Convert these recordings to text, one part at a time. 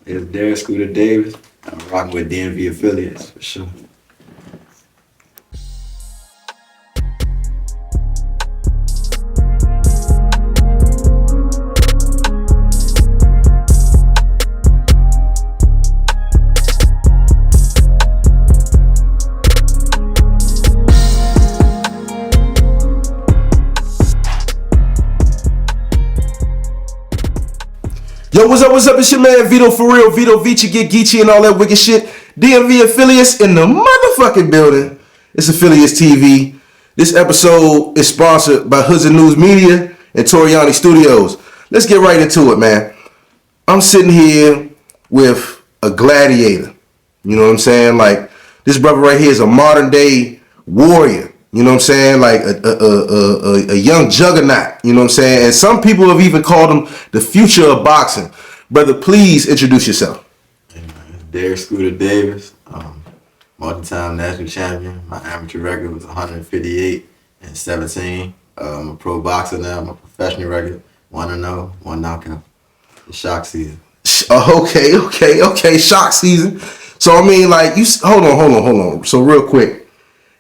It's Derek Scooter Davis. I'm rocking with DMV affiliates for sure. Yo, what's up? What's up? It's your man Vito for real. Vito Vici, get Geechee and all that wicked shit. DMV affiliates in the motherfucking building. It's Affiliates TV. This episode is sponsored by Hoods and News Media and Toriani Studios. Let's get right into it, man. I'm sitting here with a gladiator. You know what I'm saying? Like, this brother right here is a modern day warrior. You know what I'm saying? Like a young juggernaut. You know what I'm saying? And some people have even called him the future of boxing. Brother, please introduce yourself. Hey, man, Derek Scooter Davis, multi-time national champion. My amateur record was 158 and 17. I'm a pro boxer now. My professional record 1-0, 1 knockout. It's shock season. Okay. Shock season. So I mean, like, you hold on. So real quick.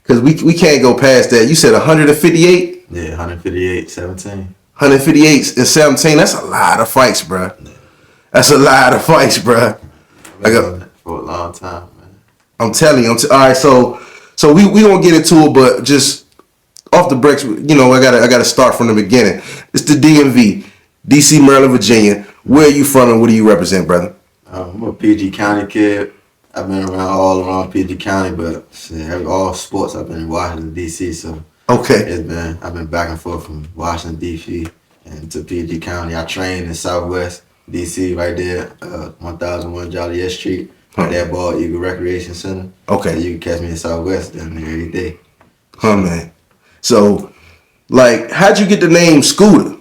Because we can't go past that. You said 158? Yeah, 158, 17. 158 and 17. That's a lot of fights, bro. Yeah. That's a lot of fights, bro. I've been doing it for a long time, man. I'm telling you. All right, so we gonna get into it, but just off the breaks, you know, I gotta start from the beginning. It's the DMV, DC, Maryland, Virginia. Where are you from and what do you represent, brother? I'm a PG County kid. I've been all around PG County, but shit, all sports I've been in Washington D.C. So okay, I've been back and forth from Washington D.C. and to PG County. I trained in Southwest D.C. right there, 1001 Joliet Street, right there, Bald Eagle Recreation Center. Okay, so you can catch me in Southwest down there every day. Man. So, like, how'd you get the name Scooter?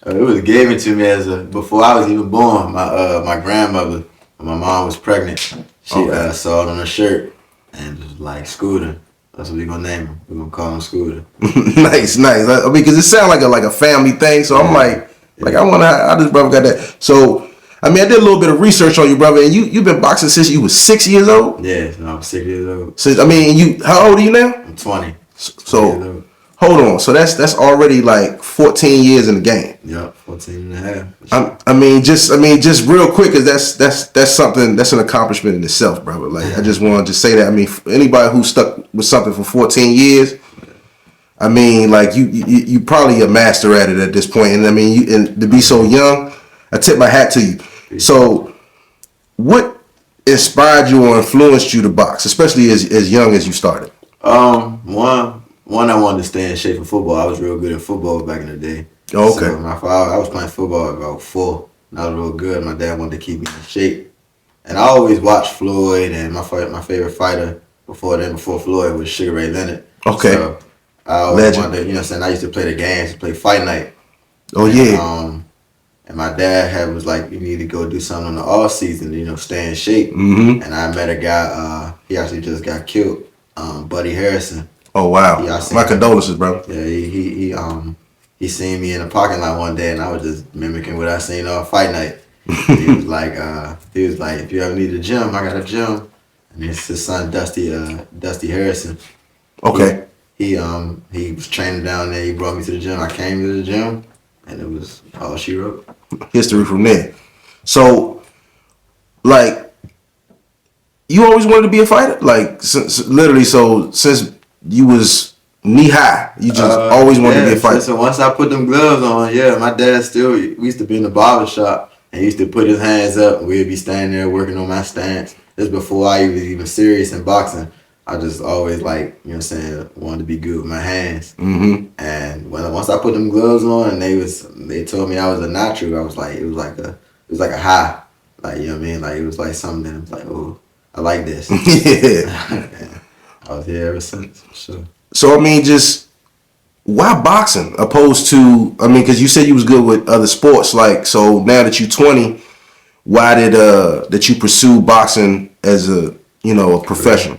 It was given to me before I was even born. My grandmother, when my mom was pregnant, she saw it on her shirt and was like, Scooter. That's what we're gonna name him. We're gonna call him Scooter. Nice. I mean, because it sounds like a family thing. So I'm like I wonder how this brother got that. So I mean, I did a little bit of research on you, brother, and you've been boxing since you was 6 years old. Yeah, I was 6 years old. Since how old are you now? I'm 20. So hold on. So that's already like 14 years in the game. Yeah, 14 and a half. I mean, just real quick, cause that's something, that's an accomplishment in itself, brother. Like, I just wanted to say that. I mean, anybody who stuck with something for 14 years, I mean, like you probably a master at it at this point. And I mean, and to be so young, I tip my hat to you. So, what inspired you or influenced you to box, especially as young as you started? One, I wanted to stay in shape for football. I was real good at football back in the day. Oh, okay. So I was playing football at about 4, and I was real good. My dad wanted to keep me in shape. And I always watched Floyd, and my favorite fighter before Floyd was Sugar Ray Leonard. Okay. So I always wanted to, you know what I'm saying, I used to play the games, play Fight Night. Oh, yeah. And my dad was like, you need to go do something in the off season, you know, stay in shape. Mm-hmm. And I met a guy, he actually just got killed, Buddy Harrison. Oh wow! My condolences, bro. Yeah, he seen me in the parking lot one day, and I was just mimicking what I seen on Fight Night. He was like, if you ever need a gym, I got a gym. And it's his son, Dusty Harrison. Okay. He was training down there. He brought me to the gym. I came to the gym, and it was all she wrote. History from there. So, like, you always wanted to be a fighter, like literally. So since you was knee high, you just always wanted to be a fighter. So once I put them gloves on, my dad we used to be in the barber shop and he used to put his hands up and we'd be standing there working on my stance. This before I was even serious in boxing. I just always wanted to be good with my hands. Mm-hmm. And once I put them gloves on and they told me I was a natural, I was like, it was like a high. Like, you know what I mean? Like, it was like something that was like, oh, I like this. Yeah. I was here ever since, for sure. So, I mean, just why boxing opposed to, I mean, because you said you was good with other sports. Like, so now that you're 20, why did you pursue boxing as a profession?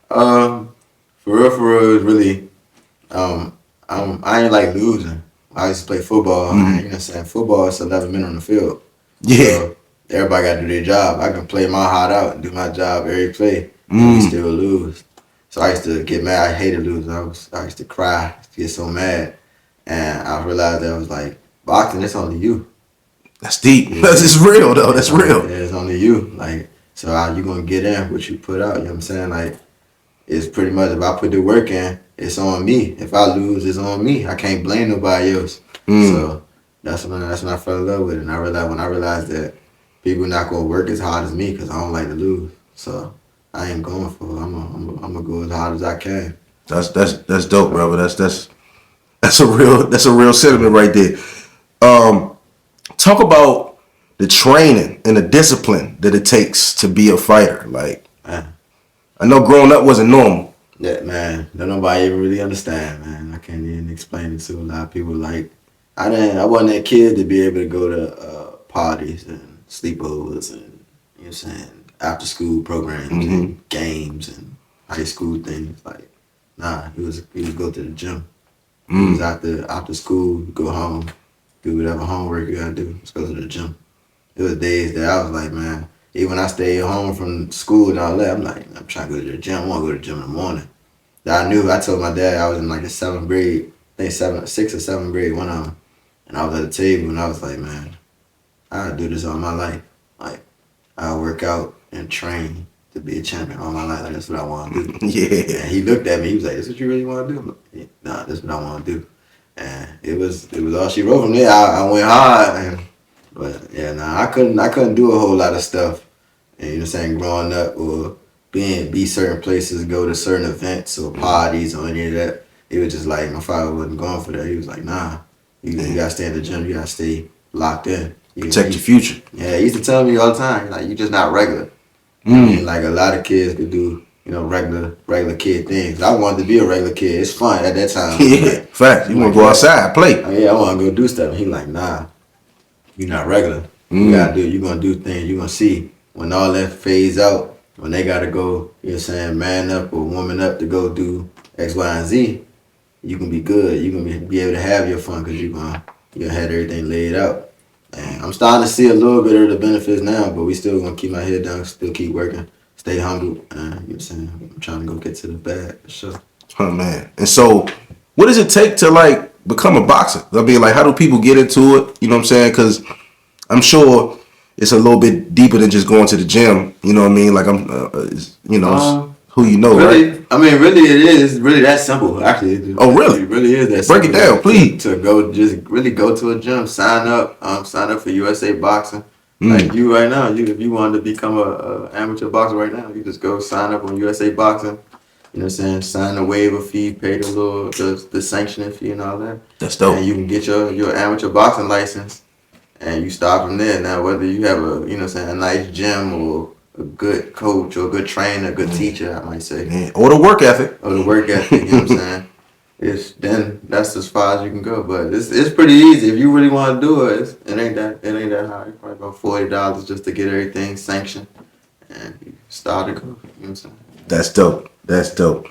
For real, it's really, I ain't like losing. I used to play football. You know what I'm saying? Football is 11 men on the field. Yeah. So everybody got to do their job. I can play my heart out and do my job every play, and we still lose. So I used to get mad. I hated losing. I used to cry, get so mad, and I realized that I was like, boxing, it's only you. That's deep. Yeah. That's just real though. That's real. Yeah, it's only you. Like, so how you gonna get in what you put out? You know what I'm saying? Like, it's pretty much if I put the work in, it's on me. If I lose, it's on me. I can't blame nobody else. So that's when I fell in love with it. And I realized that people not gonna work as hard as me because I don't like to lose. So I ain't going for it. I'm gonna go as hard as I can. That's dope, brother. That's a real sentiment right there. Talk about the training and the discipline that it takes to be a fighter. Like, I know growing up wasn't normal. Yeah, man. Don't nobody even really understand, man. I can't even explain it to a lot of people. Like, I wasn't that kid to be able to go to parties and sleepovers and, you know what I'm saying, after school programs and games and high school things. Like, nah, he was go to the gym. He was after school, go home, do whatever homework you gotta do. Let's go to the gym. It was days that I was like, man, even when I stayed home from school and all that, I'm like, I'm trying to go to the gym. I want to go to the gym in the morning. I told my dad I was in like the 7th grade, I think 6th or 7th grade, one of them. And I was at the table and I was like, man, I'll do this all my life. Like, I'll work out and train to be a champion all my life. Like, that's what I want to do. Yeah. And he looked at me, he was like, this what you really want to do? I'm like, nah, that's what I want to do. And it was all she wrote from there. I went hard. But yeah, nah, I couldn't do a whole lot of stuff. And you know what I'm saying, growing up or be certain places, go to certain events or parties or any of that. It was just like my father wasn't going for that. He was like, nah, you gotta stay in the gym, you gotta stay locked in. Protect your future. Yeah, he used to tell me all the time, like, you just not regular. I mean, like a lot of kids could do, you know, regular kid things. I wanted to be a regular kid. It's fun at that time. Yeah, fact. You want to go outside, play. Yeah, I want to go do stuff. He like, nah, you're not regular. You're going to do things. You're going to see when all that fades out, when they got to go, you know what I'm saying, man up or woman up to go do X, Y, and Z, you can be good. You're going to be able to have your fun because you're going to have everything laid out. And I'm starting to see a little bit of the benefits now, but we still going to keep my head down, still keep working. Stay humble, you know what I'm saying? I'm trying to go get to the bag, for sure. Oh, man. And so, what does it take to, like, become a boxer? I mean, like, how do people get into it? You know what I'm saying? Because I'm sure it's a little bit deeper than just going to the gym. You know what I mean? Like, who you know, really, right? I mean, really, it is really that simple, actually. Oh, really? It really is that simple. Break it down, please. To go, just really go to a gym, sign up for USA Boxing. Like you right now, if you wanted to become a amateur boxer right now, you just go sign up on USA Boxing. You know what I'm saying? Sign the waiver fee, pay the sanctioning fee and all that. That's dope. And you can get your amateur boxing license, and you start from there. Now, whether you have a nice gym or a good coach or a good trainer, a good teacher, I might say, or the work ethic, you know what I'm saying? That's as far as you can go, but it's pretty easy if you really want to do it. It ain't that hard. It's probably about $40 just to get everything sanctioned and you start to go. You know what I'm saying? That's dope.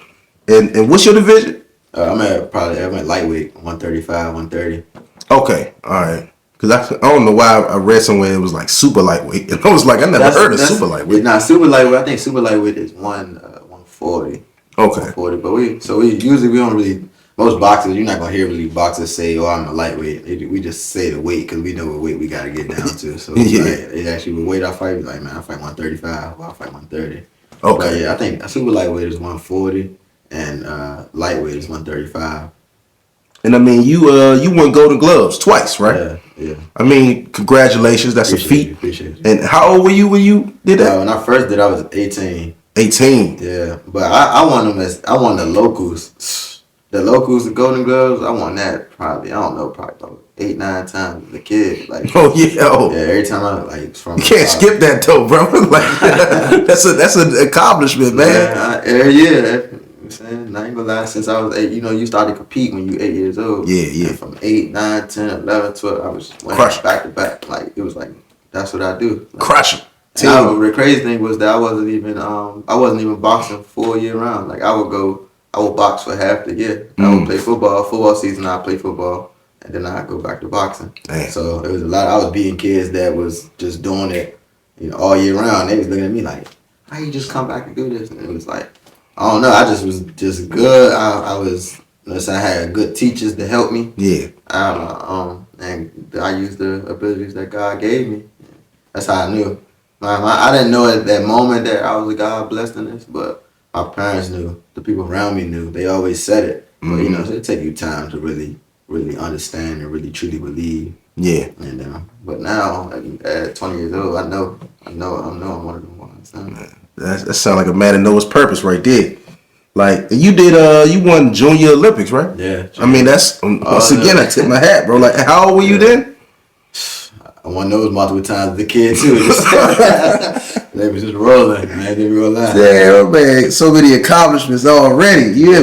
And what's your division? I'm at lightweight, 135, 130. Okay, all right. Cause I don't know why I read somewhere it was like super lightweight, and I was like, I never heard of super lightweight. Nah, super lightweight. I think super lightweight is 140. Okay. 140, but we don't really. Most boxers, you're not gonna hear really boxers say, "Oh, I'm a lightweight." We just say the weight because we know what weight we gotta get down to. So it actually with weight I fight, like, man, I fight 135, or I fight 130. Okay. But yeah, I think super lightweight is 140 and lightweight is 135. And I mean, you won Golden Gloves twice, right? Yeah. I mean, congratulations. That's a feat. Appreciate it. And how old were you when you did that? When I first did, I was 18. 18. Yeah, but I won the locals. The locals, the Golden Gloves, I won that probably about 8, 9 times as a kid. Like, every time I like from. You can't skip that though, bro. Like that's an accomplishment, man. Yeah. I'm saying, I ain't gonna lie, since I was 8, you started to compete when you 8 years old. Yeah. And from 8, 9, 10, 11, 12, I was back to back. Like, it was like, that's what I do. Like, crush it. The crazy thing was that I wasn't even boxing full year round. Like, I would box for half the year. I would play football season, I'd play football, and then I'd go back to boxing. Damn. So it was a lot. I was beating kids that was just doing it all year round. They was looking at me like, how you just come back and do this? And it was like, I don't know. I just was just good. I was. I had good teachers to help me. Yeah. And I used the abilities that God gave me. That's how I knew. I didn't know at that moment that I was a God blessed in this, but my parents knew. The people around me knew. They always said it. But so it take you time to really, really understand and really truly believe. Yeah. And but now at 20 years old, I know I'm one of them ones. That sounds like a man that knows his purpose right there. Like you did, you won Junior Olympics, right? Yeah. I mean, that's once again, I tip my hat, bro. Like, how old were you then? I won those multiple times as a kid too. They was just rolling, man. They were rolling. Yeah, man. So many accomplishments already. Yeah.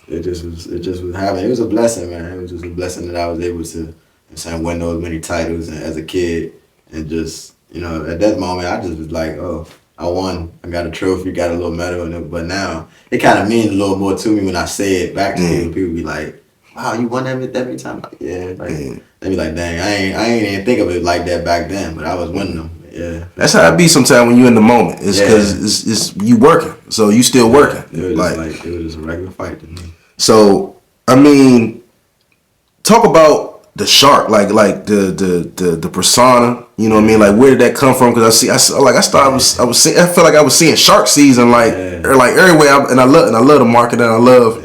It just was happening. It was a blessing, man. It was just a blessing that I was able to, win those many titles as a kid, and just at that moment I just was like, oh. I won. I got a trophy, got a little medal in it. But now it kind of means a little more to me when I say it back to people. People be like, "Wow, you won that many times." Like, yeah, they be like, "Dang, I ain't even think of it like that back then." But I was winning them. Yeah, that's how it be sometimes when you in the moment. It's because it's you working, so you still working. It was it was just a regular fight to me. So I mean, talk about the shark, like the persona, you know what I mean? Like, where did that come from? Because I felt like I was seeing Shark Season like everywhere, and I love the market, and I love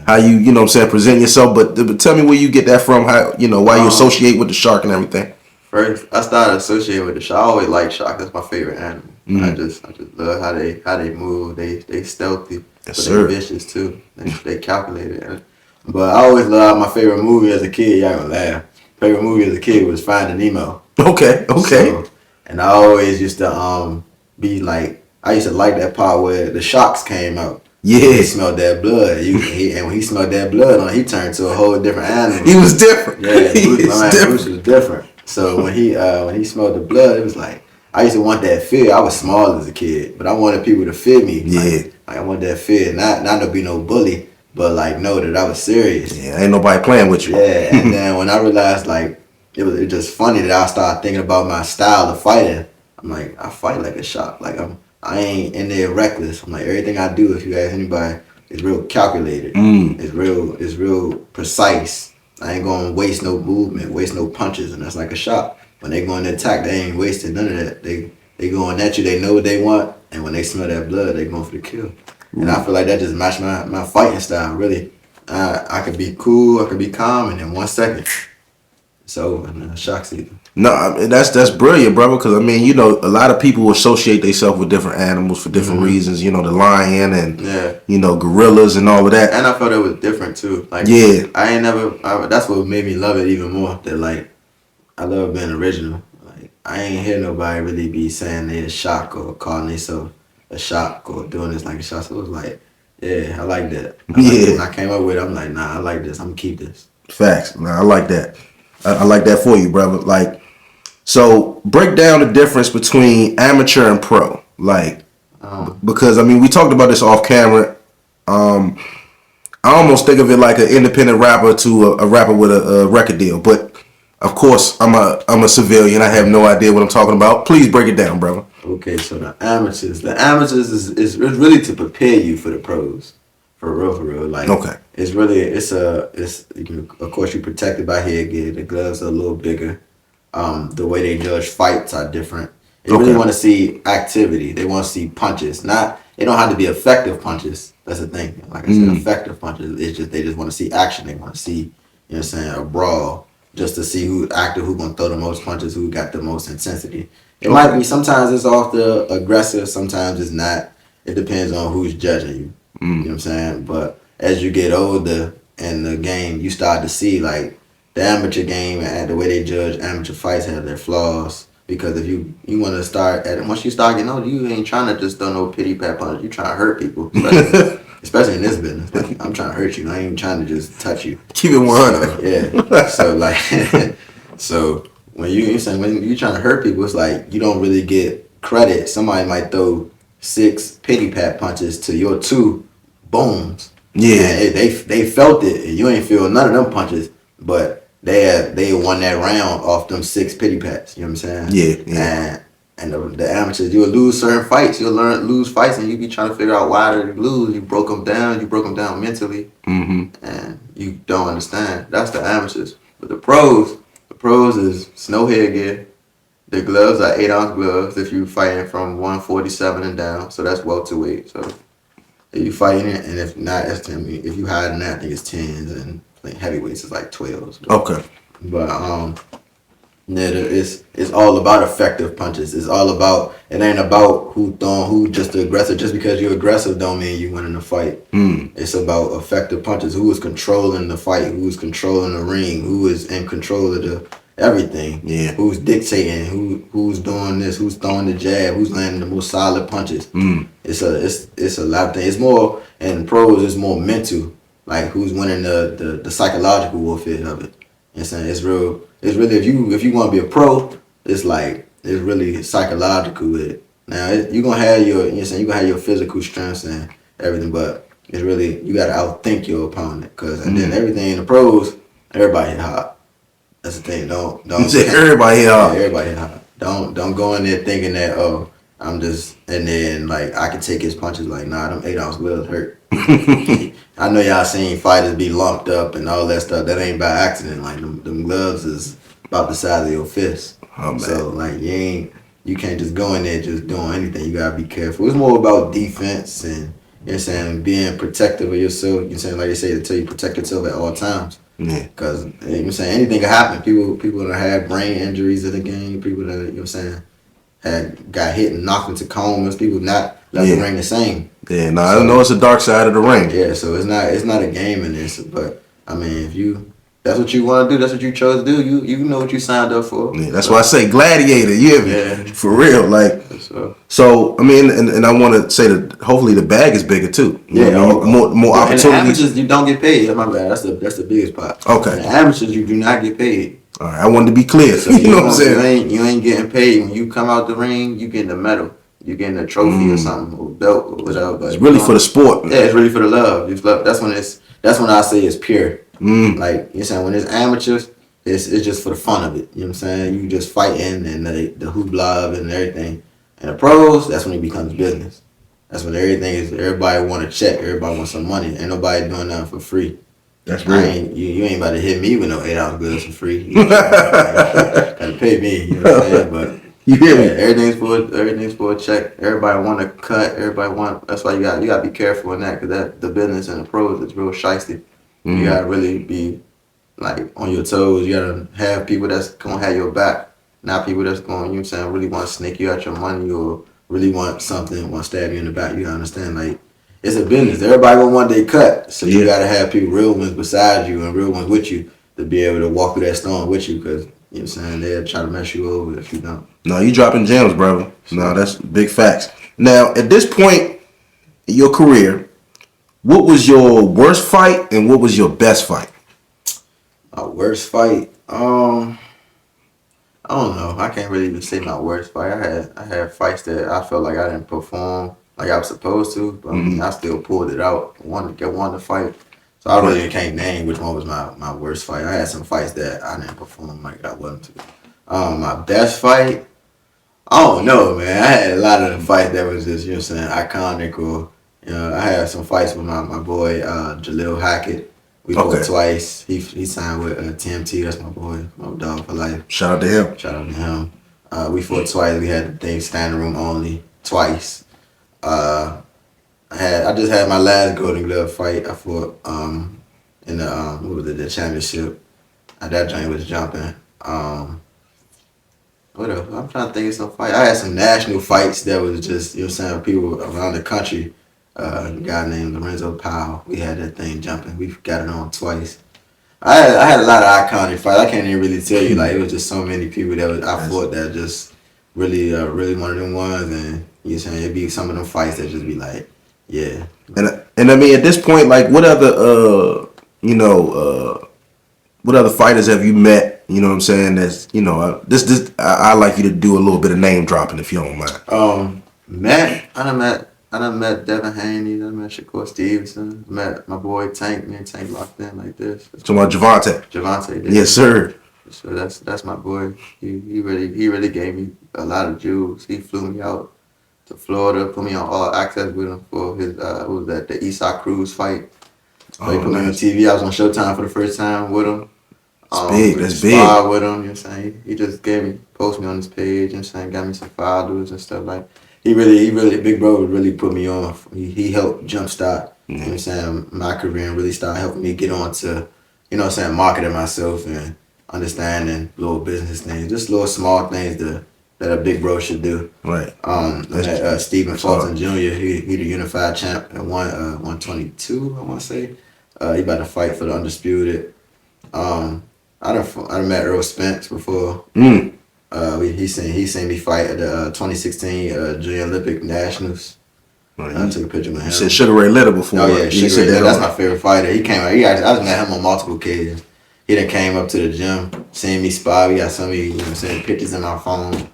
how you know what I'm saying, present yourself. But tell me where you get that from, how why you associate with the shark and everything. First, I started associating with the shark. I always liked shark. That's my favorite animal. I just love how they move. They stealthy, but they vicious too. They calculated. But I always loved my favorite movie as a kid. Y'all gonna laugh. Favorite movie as a kid was Finding Nemo. Okay. So, and I always used to be like, I used to like that part where the sharks came out. Yeah. He smelled that blood. And when he smelled that blood, he turned to a whole different animal. He was different. Yeah, Bruce was different. So when he smelled the blood, it was like, I used to want that fear. I was small as a kid, but I wanted people to fear me. Yeah. Like I wanted that fear, not to be no bully. But know that I was serious. Yeah, ain't nobody playing with you. Yeah, and then when I realized it was just funny that I started thinking about my style of fighting. I'm like, I fight like a shark. Like I ain't in there reckless. I'm like, everything I do, if you ask anybody, is real calculated. It's real precise. I ain't gonna waste no movement, waste no punches, and that's like a shark. When they go in to attack, they ain't wasting none of that. They going at you. They know what they want, and when they smell that blood, they going for the kill. And I feel like that just matched my fighting style, really. I could be cool, I could be calm, and in 1 second, it's over. And shock season. No, I mean, that's brilliant, brother, because, I mean, a lot of people associate themselves with different animals for different reasons. The lion and, gorillas and all of that. And I felt it was different, too. I ain't never, that's what made me love it even more. That, I love being original. I ain't hear nobody really be saying they a shark or calling themselves a shark or doing this like a shark. So it was like, yeah, I like that. When I came up with it, I'm like, nah, I like this. I'm gonna keep this. Facts. Nah, I like that. I like that for you, brother. So break down the difference between amateur and pro. Because I mean, we talked about this off camera. I almost think of it like an independent rapper to a rapper with a record deal. But of course, I'm a civilian. I have no idea what I'm talking about. Please break it down, brother. Okay, so the amateurs is really to prepare you for the pros, for real. Okay, of course you're protected by headgear. The gloves are a little bigger. The way they judge fights are different. They really want to see activity. They want to see punches. They don't have to be effective punches. That's the thing. Like I said, effective punches. They just want to see action. They want to see, a brawl, just to see who's gonna throw the most punches, who got the most intensity. It might be, sometimes it's off the aggressive, sometimes it's not. It depends on who's judging you. You know what I'm saying? But as you get older in the game, you start to see the amateur game and the way they judge amateur fights have their flaws. Because if you want to start once you start getting older, you ain't trying to just throw no pity pat punches. You trying to hurt people, especially in this business. I'm trying to hurt you. I ain't even trying to just touch you. Keep it 100. So, yeah. So when you're trying to hurt people, it's like you don't really get credit. Somebody might throw 6 pity pat punches to your 2 booms. Yeah, and they felt it, and you ain't feel none of them punches, but they won that round off them 6 pity pats. You know what I'm saying? Yeah. And the amateurs, you'll lose certain fights. You'll lose fights, and you be trying to figure out why did you lose. You broke them down. You broke them down mentally, and you don't understand. That's the amateurs. But the pros is snow headgear. The gloves are 8-ounce gloves if you fighting from 147 and down. So that's welterweight. So if you fighting it, and if not, that's 10. If you higher than that, I think it's 10s, and like heavyweights is like 12s. Okay. But yeah, it's all about effective punches. It's all about, it ain't about who just the aggressor. Just because you're aggressive don't mean you winning the fight. It's about effective punches. Who is controlling the fight? Who is controlling the ring? Who is in control of the everything? Yeah. Who's dictating? Who's doing this? Who's throwing the jab? Who's landing the most solid punches? It's a lot of things. It's more, in pros, it's more mental. Like who's winning the psychological warfare of it. You know what I'm saying? It's really if you want to be a pro, it's really psychological with it. Now you're gonna have your, you know what I'm saying, you're gonna have your physical strengths and everything, but it's really, you gotta outthink your opponent, and then everything in the pros, everybody hit hard. That's the thing. Don't say everybody hit hard. Yeah, everybody hit hard. Don't go in there thinking that, oh, I'm just, and then like I can take his punches. Like, nah, them 8-ounce gloves hurt. I know y'all seen fighters be lumped up and all that stuff. That ain't by accident. Like them gloves is about the size of your fist. Oh, man. So like you can't just go in there just doing anything. You gotta be careful. It's more about defense and, you know what I'm saying, being protective of yourself. You know what I'm saying, like they say, to tell you protect yourself at all times. Yeah. Because, you know what I'm saying, anything can happen. People that have brain injuries in the game, people that, you know what I'm saying, got hit and knocked into comas, people not left the ring the same. Yeah, no, I know it's a dark side of the ring. Yeah, so it's not a game in this, but I mean, if that's what you want to do, that's what you chose to do, you know what you signed up for. Yeah, that's why I say gladiator, yeah. For real, like. So I mean, and I want to say that hopefully the bag is bigger too. You know, more opportunities. And the amateurs, you don't get paid. My bad. That's the biggest part. Okay. And the amateurs, you do not get paid. All right, I wanted to be clear. So you know what I'm saying? You ain't getting paid when you come out the ring. You getting a medal. You getting a trophy or something, or belt or whatever. But it's really for the sport. Yeah, it's really for the love. That's when I say it's pure. Like, you know what I'm saying, when it's amateurs, it's just for the fun of it. You know what I'm saying? You just fighting and the hoopla of it and everything. And the pros, that's when it becomes business. That's when everybody want a check. Everybody wants some money. Ain't nobody doing nothing for free. That's real. You ain't about to hit me with no 8-ounce gloves for free. You know, gotta pay me. You know what I'm saying? But you hear me? Everything's for a check. Everybody want to cut. That's why you gotta be careful in that, because the business and the pros is real shiesty. You gotta really be like on your toes. You gotta have people that's gonna have your back. Not people that's going, you know what I'm saying, really want to snake you out your money or really want something, want to stab you in the back. You gotta understand, like, it's a business. Everybody gonna want their cut. So you gotta have people, real ones beside you and real ones with you, to be able to walk through that storm with you, because, you know what I'm saying, they'll try to mess you over if you don't. No, you dropping gems, brother. No, that's big facts. Now, at this point in your career, what was your worst fight and what was your best fight? My worst fight? I don't know. I can't really even say my worst fight. I had fights that I felt like I didn't perform like I was supposed to, but I still pulled it out. Won the fight. So I really can't name which one was my worst fight. I had some fights that I didn't perform like I wasn't to. My best fight, I don't know, man. I had a lot of the fights that was just, you know what I'm saying, iconic, or, you know, I had some fights with my boy Jaleel Hackett. We fought twice. He signed with TMT. That's my boy, my dog for life. Shout out to him. We fought twice. We had the thing standing room only twice. I just had my last Golden Glove fight. I fought in the championship. That joint was jumping. What else? I'm trying to think of some fight. I had some national fights that was just, you know what I'm saying, people around the country. A guy named Lorenzo Powell. We had that thing jumping. We got it on twice. I had a lot of iconic fights. I can't even really tell you. Like, it was just so many people that I fought that just really one of them ones. And, you know what I'm saying, it'd be some of them fights that just be like, yeah. And I mean, at this point, like, what other what other fighters have you met? You know what I'm saying? That's, you know, I like you to do a little bit of name dropping if you don't mind. I done met Devin Haney, I done met Shakur Stevenson, met my boy Tank. Me and Tank locked in like this. Talking about Javante. Javante, yeah. Yes, sir. So that's my boy. He really gave me a lot of jewels. He flew me out to Florida, put me on all access with him for his what was that, the Eastside Cruz fight. So he put me on TV. I was on Showtime for the first time with him. That's big. That's big. With him, you know what I'm saying? He just posted me on his page, you know what I'm saying, got me some followers and stuff like. He really, Big Bro really put me on. He helped jumpstart, you know what I'm saying, my career and really start helping me get on to, you know what I'm saying, marketing myself and understanding little business things, just little small things that a big bro should do. Right. Stephen Fulton Jr. He the unified champ at 122, I want to say. He about to fight for the undisputed. I done met Earl Spence before. He seen me fight at the 2016 Junior Olympic Nationals. Right. I took a picture with him. You said Sugar Ray Leonard before. Oh yeah, Sugar Ray. That's my favorite fighter. He came out. I just met him on multiple occasions. He done came up to the gym, seen me spar. We got so many, you know what I'm saying, pictures in my phone,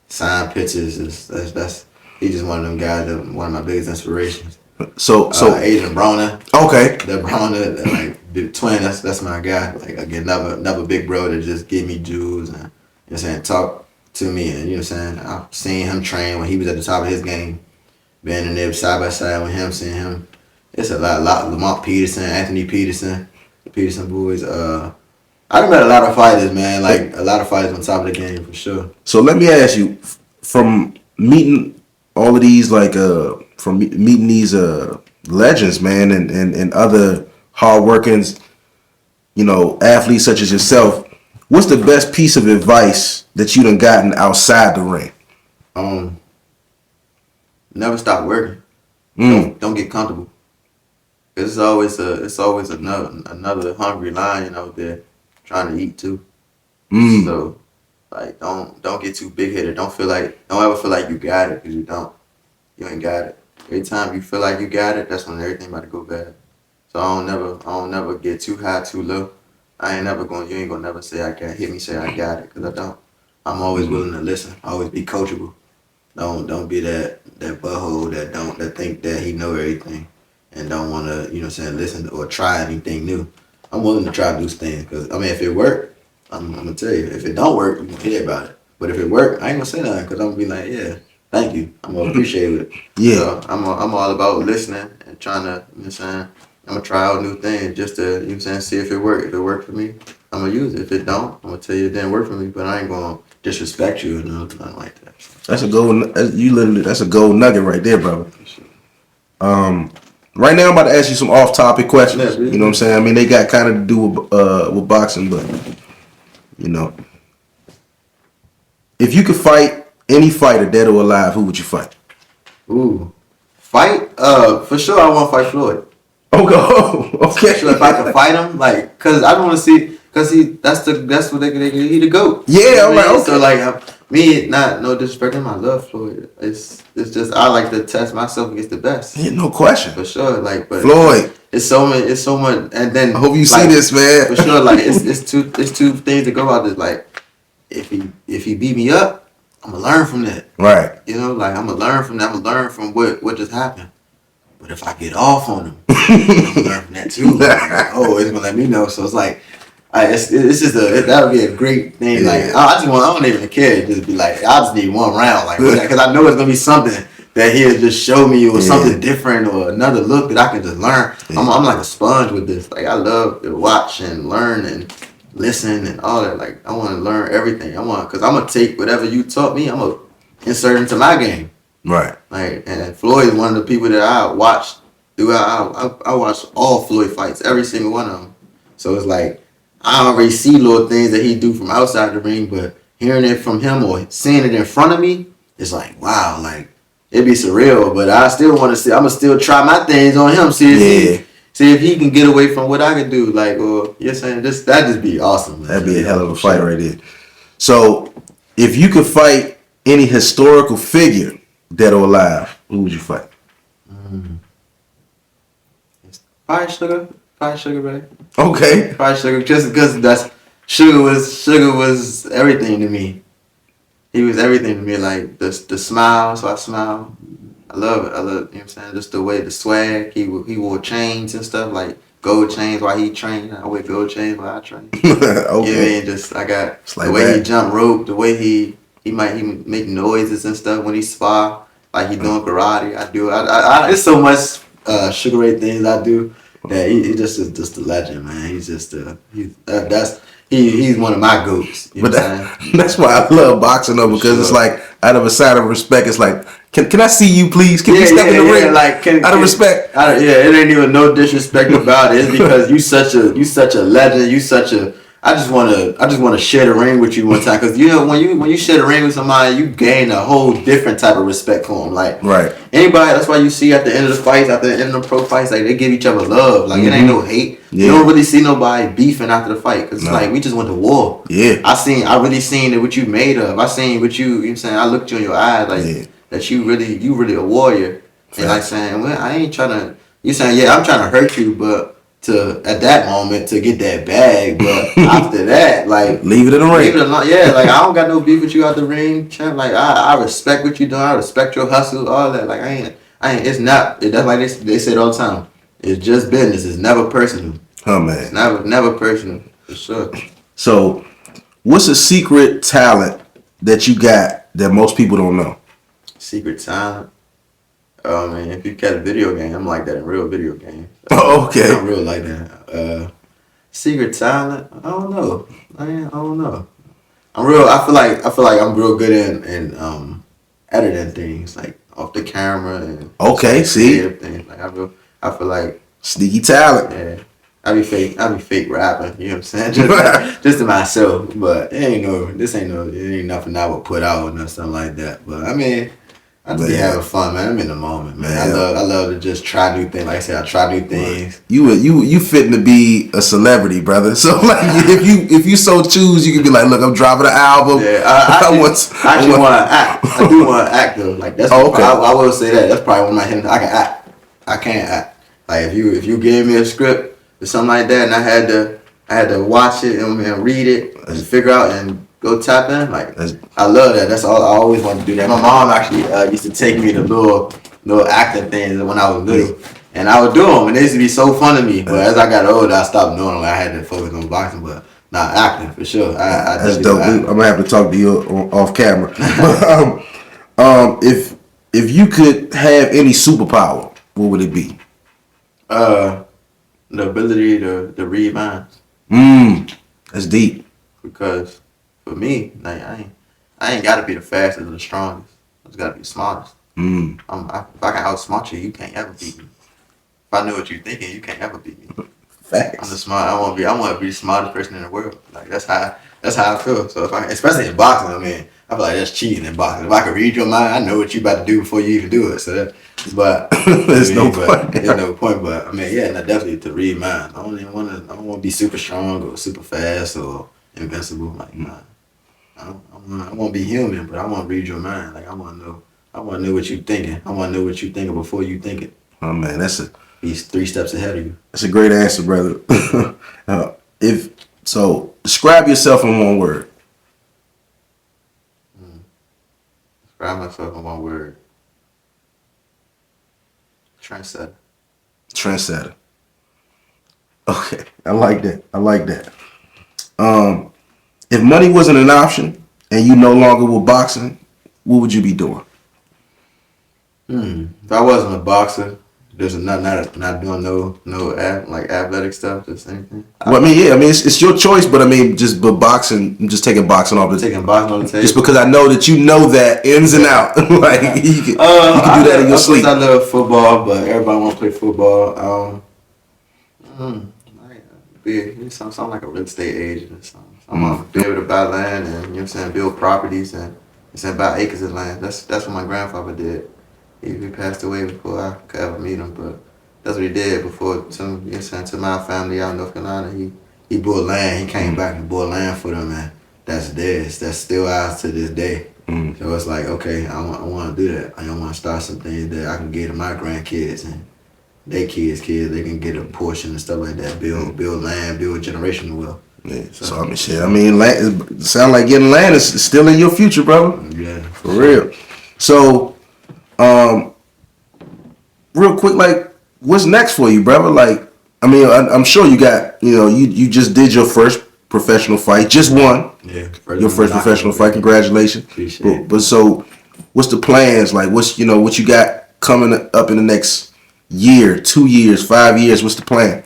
signed pictures. That's he just one of them guys that one of my biggest inspirations. So Adrian Broner. Okay. The Broner, like the twin, that's my guy. Like again, another big bro that just give me jewels and, you know what I'm saying, talk to me, and you know what I'm saying, I've seen him train when he was at the top of his game, being in there side by side with him, seeing him. It's a lot. Lamont Peterson, Anthony Peterson, the Peterson boys. I done met a lot of fighters, man. Like a lot of fighters on top of the game for sure. So let me ask you, from meeting all of these, like from meeting these legends, man, and other hardworking, you know, athletes such as yourself, what's the best piece of advice that you done gotten outside the ring? Never stop working. Don't get comfortable. Cause it's always another hungry lion out there trying to eat too. So like don't get too big headed. Don't ever feel like you got it, because you don't. You ain't got it. Every time you feel like you got it, that's when everything about to go bad. So I don't never get too high, too low. You ain't gonna never say hear me say I got it, because I don't. I'm always willing to listen. Always be coachable. Don't be that butthole that think that he know everything and don't want to, you know what I'm saying, listen or try anything new. I'm willing to try new things, because, I mean, if it work, I'm going to tell you. If it don't work, you're going to hear about it. But if it work, I ain't going to say nothing, because I'm going to be like, yeah, thank you. I'm going to appreciate it. Yeah. So I'm all about listening and trying to, you know what I'm saying, I'm going to try out new things just to, you know what I'm saying, see if it work. If it work for me, I'm going to use it. If it don't, I'm going to tell you it didn't work for me, but I ain't going to disrespect you or nothing like that. That's a gold nugget right there, brother. Right now, I'm about to ask you some off-topic questions. You know what I'm saying? I mean, they got kind of to do with boxing, but, you know. If you could fight any fighter, dead or alive, who would you fight? Ooh. Fight? For sure I want to fight Floyd. Okay. For sure, if I could fight him, like, because I don't want to see, because that's what he the GOAT. Yeah, I'm like, okay. So, like, me, no disrespect him, I love Floyd. It's just, I like to test myself against the best. Yeah, no question. For sure, like, but Floyd. It's so much, and then I hope you see this, man. For sure, like, it's two things to go out. This, like, if he beat me up, I'm gonna learn from that. Right. You know, like, I'm gonna learn from that. I'm gonna learn from what just happened. But if I get off on him, I'm gonna learn from that too. Like, it's gonna let me know. So it's like, it's just that would be a great thing. Yeah. Like, I don't even care. Just be like, I just need one round, like, because I know it's gonna be something that he'll just show me, or something different, or another look that I can just learn. Yeah. I'm like a sponge with this. Like, I love to watch and learn and listen and all that. Like, I want to learn everything. Because I'm gonna take whatever you taught me, I'm gonna insert into my game. Right. Like, and Floyd is one of the people that I watched throughout. I watched all Floyd fights, every single one of them. So it's like, I already see little things that he do from outside the ring, but hearing it from him or seeing it in front of me, it's like, wow, like, it'd be surreal. But I still want to see. I'm gonna still try my things on him. See if he can get away from what I can do. Like, or you're saying that just be awesome. Man. That'd be a hell of a fight right there. So, if you could fight any historical figure, dead or alive, who would you fight? Probably Sugar Ray. Okay. Probably Sugar, just because Sugar was everything to me. He was everything to me. Like the smile, so I smile. I love it. You know what I'm saying? Just the way, the swag. He wore chains and stuff. Like, gold chains while he trained. I wear gold chains while I train. Okay. You know what I mean? Just I got Like the way that. he jump rope, the way he make noises and stuff when he spar, like he doing karate. I do. I it's so much Sugar Ray things I do that he just is just a legend, man. He's just he's one of my goats. You know what I'm saying? That's why I love boxing though, because it's like out of a sign of respect. It's like, can I see you, please? Can you step in the ring? Like out of respect. It ain't even no disrespect about it. It's because you such a legend. You such a. I just wanna share the ring with you one time, because you know when you share the ring with somebody, you gain a whole different type of respect for them. Like Right. Anybody, that's why you see at the end of the fights, at the end of the pro fights, like they give each other love. Like it ain't no hate. Yeah. You don't really see nobody beefing after the fight, because like we just went to war. Yeah. I really seen what you made of. I seen what you know what I'm saying. I looked you in your eyes like that you really a warrior. And like saying, well, I ain't trying to. You saying, yeah, I'm trying to hurt you, but at that moment to get that bag, but after that, like leave it in the ring. Leave it alone. Yeah, like I don't got no beef with you out the ring, champ. Like I respect what you doing. I respect your hustle, all that. Like I ain't. It's not. That's like they say it all the time. It's just business. It's never personal. Oh man. It's never personal for sure. So, what's a secret talent that you got that most people don't know? Secret talent. Oh man, if you got a video game, I'm like that in real video games. Oh, okay. I'm real like that. Secret talent. I don't know. I don't know. I feel like I'm real good in editing things like off the camera and okay. See, things. Like I feel like sneaky talent. Yeah. I be fake rapping, you know what I'm saying? Just to myself. But it ain't nothing I would put out or something like that. But I mean, I just be having fun, man. I'm in the moment, man. I love to just try new things. Like I said, I try new things. You fitting to be a celebrity, brother. So like, if you so choose, you can be like, look, I'm dropping an album. Yeah, I actually want to act. I do want to act though. Like that's. Okay. I will say that. That's probably one of my hidden. I can act. I can't act. Like if you gave me a script or something like that, and I had to watch it and read it and figure out and go tap in. Like I love that. That's all I always wanted to do. That. My mom actually used to take me to little acting things when I was little, and I would do them, and they used to be so fun to me. But as I got older, I stopped doing them. Like, I had to focus on boxing, but not acting for sure. That's dope. I'm gonna have to talk to you off camera. If you could have any superpower, what would it be? The ability to read minds. That's deep. Because for me, like I ain't gotta be the fastest or the strongest. I just gotta be the smartest. If I can outsmart you, you can't ever beat me. If I know what you're thinking, you can't ever beat me. Facts. I'm the smart. I want to be the smartest person in the world. Like that's how I feel. So especially in boxing, I mean, I feel like that's cheating in boxing. If I can read your mind, I know what you about to do before you even do it. So there's no point. There's no point. But I mean, yeah, definitely to read minds. I don't want to be super strong or super fast or invincible. Like I want to be human, but I want to read your mind. Like I want to know what you're thinking. I want to know what you're thinking before you think it. Oh man, He's 3 steps ahead of you. That's a great answer, brother. Describe yourself in one word. Describe myself in one word. Trendsetter. Okay, I like that. If money wasn't an option and you no longer were boxing, what would you be doing? If I wasn't a boxer, there's not doing no athletic stuff, just anything. Well, I mean, it's your choice, but I mean, but boxing, I'm just taking boxing off the table. Just because I know that you know that ins and out. Like you can do that in your sleep. I love football, but everybody want to play football. Be something like a real estate agent or something. I want to be able to buy land and, you know what I'm saying, build properties and buy acres of land. That's what my grandfather did. He passed away before I could ever meet him, but that's what he did before to my family out in North Carolina. He bought land. He came back and bought land for them, and that's theirs. That's still ours to this day. So it's like, okay, I want to do that. I want to start some things that I can give to my grandkids and their kids. They can get a portion and stuff like that. Build land, build generational wealth. Yeah. So I mean, shit. I mean, land, sound like getting land is still in your future, brother. Yeah, for real. So, real quick, like, what's next for you, brother? Like, I mean, I'm sure you got, you just did your first professional fight, just one. Yeah, Your first professional fight. Congratulations. Appreciate it. But so, what's the plans? Like, what you got coming up in the next year, 2 years, 5 years? What's the plan?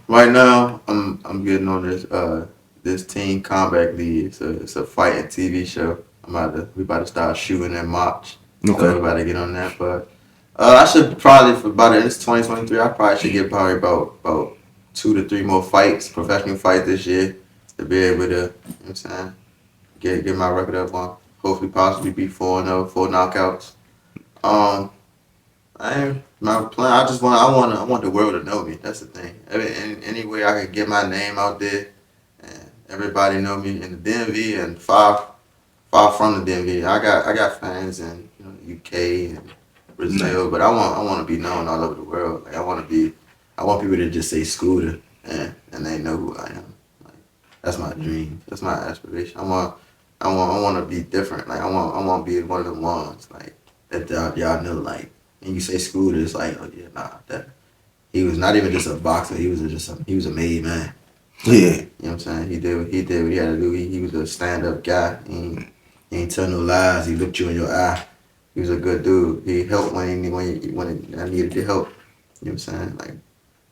Right now I'm getting on this Teen Combat League. It's a fighting TV show. We about to start shooting in March. Okay. So we about to get on that, but I should probably it's 2023. I probably should get probably about 2 to 3 more fights, professional fights this year, to be able to, you know what I'm saying, get my record up on. Hopefully, possibly be 4-0, 4 knockouts. My plan. I want the world to know me. That's the thing. Any way I could get my name out there, and everybody know me in the DMV and far from the DMV. I got fans in the UK and Brazil, but I want to be known all over the world. Like I want people to just say Scooter and they know who I am. Like that's my dream. That's my aspiration. I want to be different. Like I want to be one of the ones like that y'all know. Like and you say Scooter, it's like oh yeah that he was not even just a boxer. He was a made man. Yeah. You know what I'm saying? He did what he had to do. He was a stand up guy. He ain't tell no lies. He looked you in your eye. He was a good dude. He helped when I needed the help. You know what I'm saying? Like,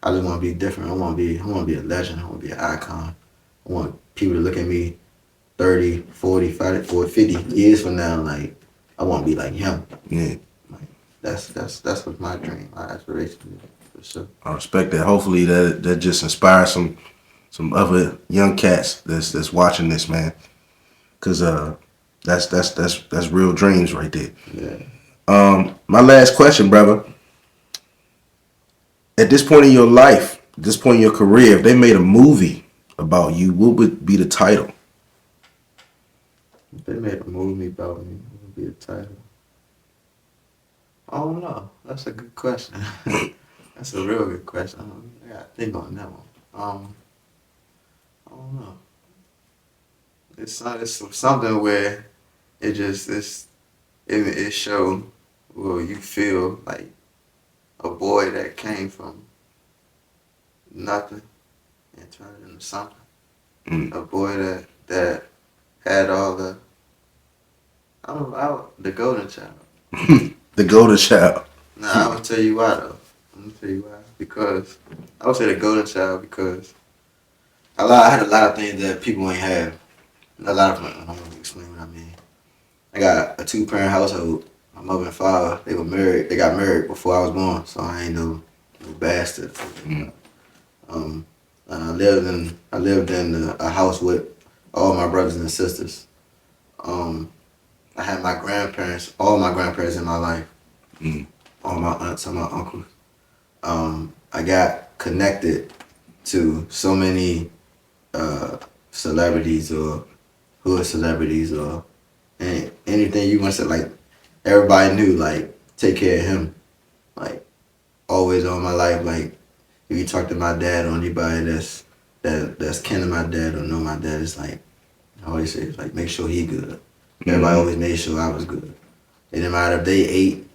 I just want to be different. I want to be a legend. I want to be an icon. I want people to look at me 30, 40, 50 years from now. Like, I want to be like him. Yeah. Like, that's what my dream, my aspiration is, for sure. I respect that. Hopefully that just inspires some other young cats that's watching this, man. Cause that's real dreams right there. Yeah. My last question, brother. At this point in your life, at this point in your career, if they made a movie about you, what would be the title? If they made a movie about me, what would be the title? I don't know. That's a good question. That's a real good question. I gotta think on that one. I don't know. It's something where it show well you feel like a boy that came from nothing and turned it into something. A boy that had all the the golden child. The golden child. Nah, I'm gonna tell you why though. I'm gonna tell you why. Because I would say the golden child because I had a lot of things that people ain't have. A lot of I'm gonna explain what I mean. I got a 2-parent household. My mother and father, they were married. They got married before I was born, so I ain't no bastard. I lived in a house with all my brothers and sisters. I had all my grandparents in my life. All my aunts and my uncles. I got connected to so many celebrities or hood celebrities or anything you want to say. Like everybody knew, like take care of him. Like always all my life. Like if you talk to my dad or anybody that's kin to my dad or know my dad, it's like I always say, it's like make sure he good. Everybody always made sure I was good. It didn't matter if they ate.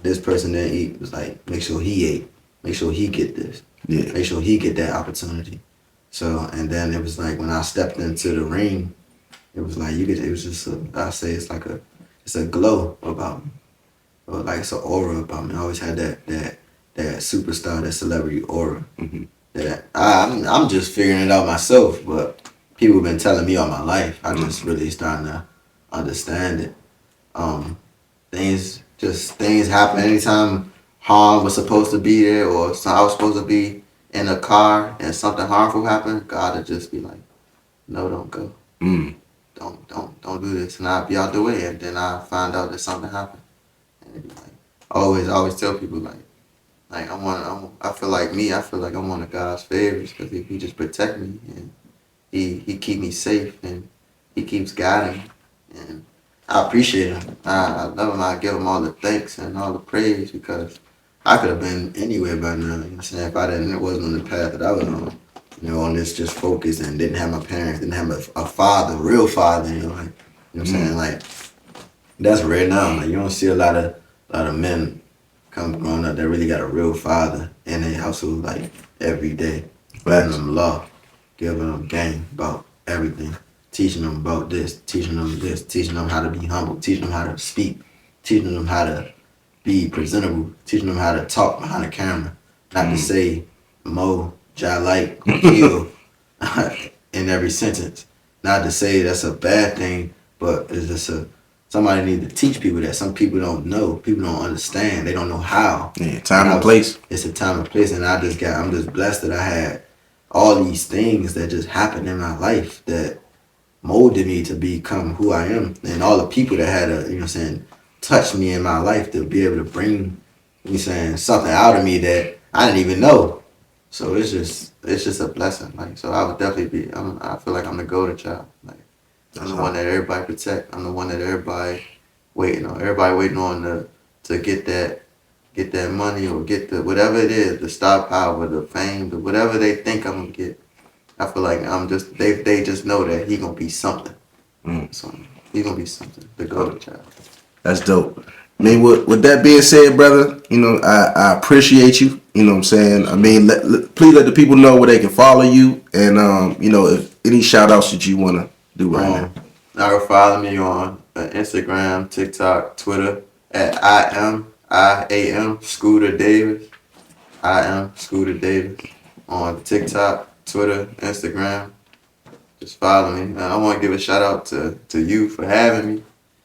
This person didn't eat. It was like make sure he ate. Make sure he get this. Yeah. Make sure he get that opportunity. So and then it was like when I stepped into the ring, it was like it was just it's a glow about me. Or like it's an aura about me. I always had that superstar, that celebrity aura. That I'm just figuring it out myself, but people have been telling me all my life. I just really starting to understand it. Things happen anytime harm was supposed to be there or I was supposed to be in a car and something harmful happened. God would just be like, no, don't go. Don't do this, and I'll be out the way, and then I find out that something happened, and it'd be like, I always tell people like I feel like I'm one of God's favorites because he just protect me and he keep me safe and he keeps guiding me, and I appreciate him. I love him. I give him all the thanks and all the praise because I could have been anywhere by now. You know what I'm saying? If it wasn't on the path that I was on. On this just focus and didn't have my parents, didn't have a father, real father, you know what I'm saying? Like, that's rare now. Like, you don't see a lot of men come growing up that really got a real father in their household, like every day, giving Facts. them law, giving them game about everything, teaching them about this, teaching them how to be humble, teaching them how to speak, teaching them how to be presentable, teaching them how to talk behind the camera, not to say mo, ja like, kill in every sentence. Not to say that's a bad thing, but it's just somebody need to teach people that. Some people don't know, people don't understand, they don't know how. Yeah, time and place. It's a time and place, and I'm just blessed that I had all these things that just happened in my life that molded me to become who I am, and all the people that had touched me in my life to be able to bring, something out of me that I didn't even know. So it's just a blessing. Like, so I would definitely I feel like I'm the golden child. Like, I'm the one that everybody protect. I'm the one that everybody waiting on. Everybody waiting on to get that money or get the whatever it is, the star power, the fame, the whatever they think I'm gonna get. I feel like they just know that he gonna be something. So he gonna be something. The golden child. That's dope. I mean, with that being said, brother, I appreciate you. You know what I'm saying? I mean, please let the people know where they can follow you, and if any shout outs that you want to do right now. Now follow me on Instagram, TikTok, Twitter at I am Scooter Davis. I am Scooter Davis on TikTok, Twitter, Instagram. Just follow me. I want to give a shout out to you for having me.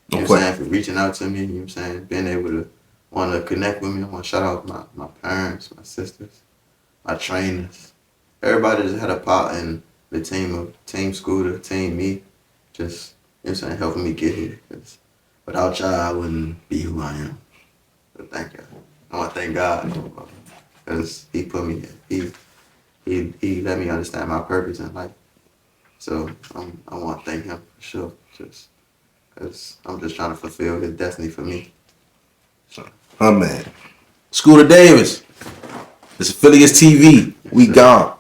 You know what I'm saying? For reaching out to me, you know what I'm saying? Being able to want to connect with me. I want to shout out my parents, my sisters, my trainers. Everybody just had a part in the Team Scooter, Team Me. Just, you know what I'm saying, helping me get here. 'Cause without y'all, I wouldn't be who I am. So thank y'all. I want to thank God because he put me here. He let me understand my purpose in life. So I want to thank him for sure. Just because I'm just trying to fulfill his destiny for me. So. Oh man, Scooter Davis. It's Affiliates TV. We gone.